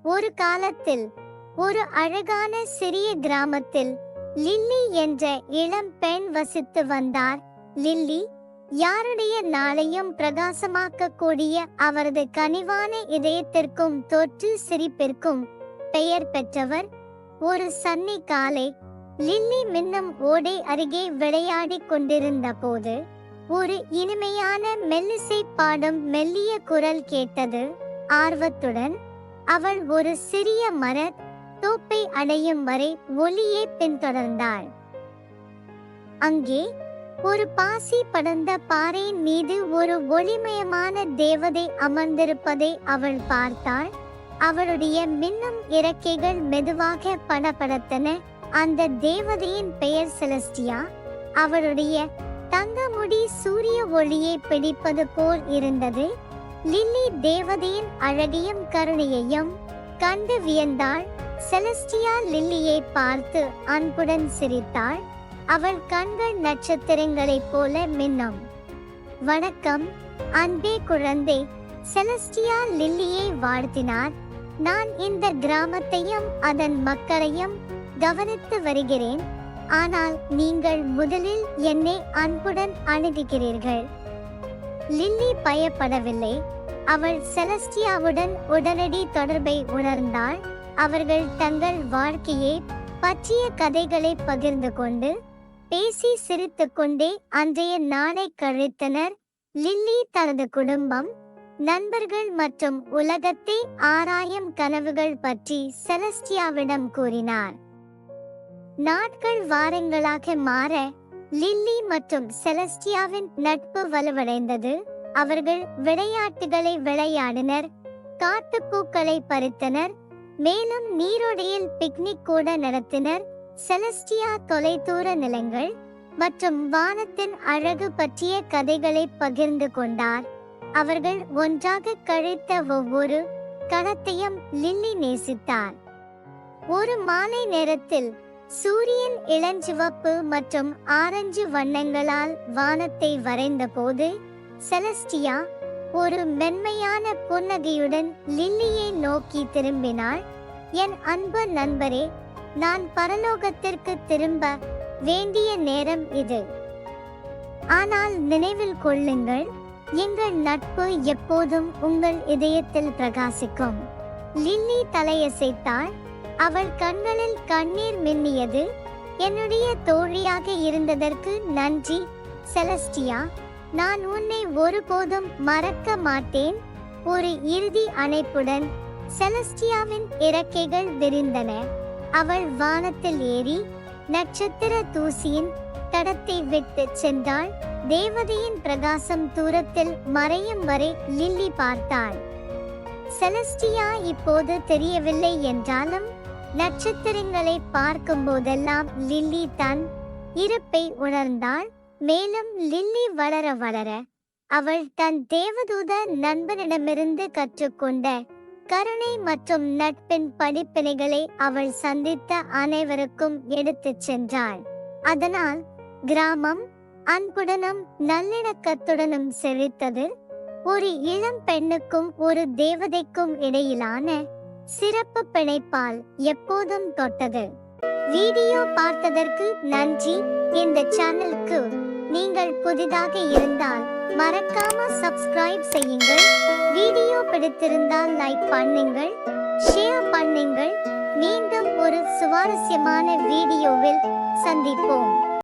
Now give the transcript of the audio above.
ஒரு காலத்தில் ஒரு அழகான சிறிய கிராமத்தில் லில்லி என்ற இளம் பெண் வசித்து வந்தார். லில்லி யாருடைய நாளையும் பிரகாசமாக்கக்கூடிய அவரது கனிவான இதயத்திற்கும் தோற்று சிரிப்பிற்கும் பெயர் பெற்றவர். ஒரு சன்னி காலை லில்லி மின்னும் ஓடை அருகே விளையாடிக் கொண்டிருந்த போது ஒரு இனிமையான மெல்லிசை பாடும் மெல்லிய குரல் கேட்டது. ஆர்வத்துடன் அவள் ஒரு சிறிய மரத் தோப்பை அடையும் வரை ஒலியை பின்தொடர்ந்தாள். அங்கே ஒரு பாசி படர்ந்த பாறையின் மீது ஒரு ஒளிமயமான தேவதை அமர்ந்திருப்பதை அவள் பார்த்தாள். அவளுடைய மின்னும் இறக்கைகள் மெதுவாக படபடத்தன. அந்த தேவதையின் பெயர் செலஸ்டியா. அவளுடைய தங்க முடி சூரிய ஒளியை பிடிப்பது போல் இருந்தது. லில்லி தேவதையின் அழகையும் கருணையையும் கண்டு வியந்தாள். செலஸ்டியா லில்லியை பார்த்து அன்புடன் சிரித்தாள். அவள் கண்கள் நட்சத்திரங்களைப் போல மின்னும். வணக்கம் அன்பே குழந்தை, செலஸ்டியா லில்லியை வாழ்த்தினார். நான் இந்த கிராமத்தையும் அதன் மக்களையும் கவனித்து வருகிறேன். ஆனால் நீங்கள் முதலில் என்னை அன்புடன் அணுகுகிறீர்கள். லில்லி பயப்படவில்லை. அவள் செலஸ்டியாவுடன் உடனடி தொடர்பை உணர்ந்தாள். அவர்கள் தங்கள் வாழ்க்கையை பற்றிய கதைகளை பகிர்ந்து கொண்டு பேசி சிரித்து கொண்டே அன்றைய நாளை கழித்தனர். லில்லி தனது குடும்பம், நண்பர்கள் மற்றும் உலகத்தை ஆராயும் கனவுகள் பற்றி செலஸ்டியாவிடம் கூறினார். நாட்கள் வாரங்களாக மாற லில்லி மற்றும் செலஸ்டியாவின் நட்பு வலுவடைந்தது. அவர்கள் விளையாட்டுகளை விளையாடினர், காட்டுப்பூக்களை பறித்தனர், மேலும் நீரோடையில் பிக்னிக் கூட நடத்தினர். செலஸ்டியா தொலைதூர நிலங்கள் மற்றும் வானத்தின் அழகு பற்றிய கதைகளை பகிர்ந்து கொண்டார். அவர்கள் ஒன்றாக கழித்த ஒவ்வொரு கணத்தையும் லில்லி நேசித்தார். ஒரு மாலை நேரத்தில் சூரியன் இளஞ்சிவப்பு மற்றும் ஆரஞ்சு வண்ணங்களால் வானத்தை வரைந்த போது செலஸ்டியா ஒரு மென்மையான புன்னகையுடன் லில்லியை நோக்கி திரும்பினாள். என் அன்பு நண்பரே, நான் பரலோகத்திற்கு திரும்ப வேண்டிய நேரம் இது. ஆனால் நினைவில் கொள்ளுங்கள், எங்கள் நட்பு எப்போதும் உங்கள் இதயத்தில் பிரகாசிக்கும். லில்லி தலையசைத்தாள். அவள் கண்களில் கண்ணீர் மின்னியது. என்னுடைய தோழியாக இருந்ததற்கு நன்றி செலஸ்டியா. நான் உன்னை ஒருபோதும் மறக்க மாட்டேன். ஒரு இறுதி அணைப்புடன் செலஸ்டியாவின் இறக்கைகள் விரிந்தன. அவள் வானத்தில் ஏறி நட்சத்திர தூசியின் தடத்தை விட்டு சென்றாள். தேவதையின் பிரகாசம் தூரத்தில் மறையும் வரை லில்லி பார்த்தாள். செலஸ்டியா இப்போது தெரியவில்லை என்றாலும் நட்சத்திரங்களை பார்க்கும் போதெல்லாம் லில்லி தன் இருப்பை உணர்ந்தாள். மேலும் லில்லி வளர வளர அவள் தன் தேவதூத நண்பனிடமிருந்து கற்றுக்கொண்ட கருணை மற்றும் நட்பின் படிப்பினைகளை அவள் சந்தித்த அனைவருக்கும் எடுத்துச் சென்றாள். அதனால் கிராமம் அன்புடனும் நல்லிணக்கத்துடனும் செழித்தது. ஒரு இளம் பெண்ணுக்கும் ஒரு தேவதைக்கும் இடையிலான சிறப்பு பிணைப்பால் எப்போதும் தொட்டது. வீடியோ பார்த்ததற்கு நன்றி. இந்த சேனலுக்கு நீங்கள் புதிதாக இருந்தால் மறக்காம சப்ஸ்கிரைப் செய்யுங்கள். வீடியோ பிடித்திருந்தால் லைக் பண்ணுங்கள், ஷேர் பண்ணுங்கள். மீண்டும் ஒரு சுவாரஸ்யமான வீடியோவில் சந்திப்போம்.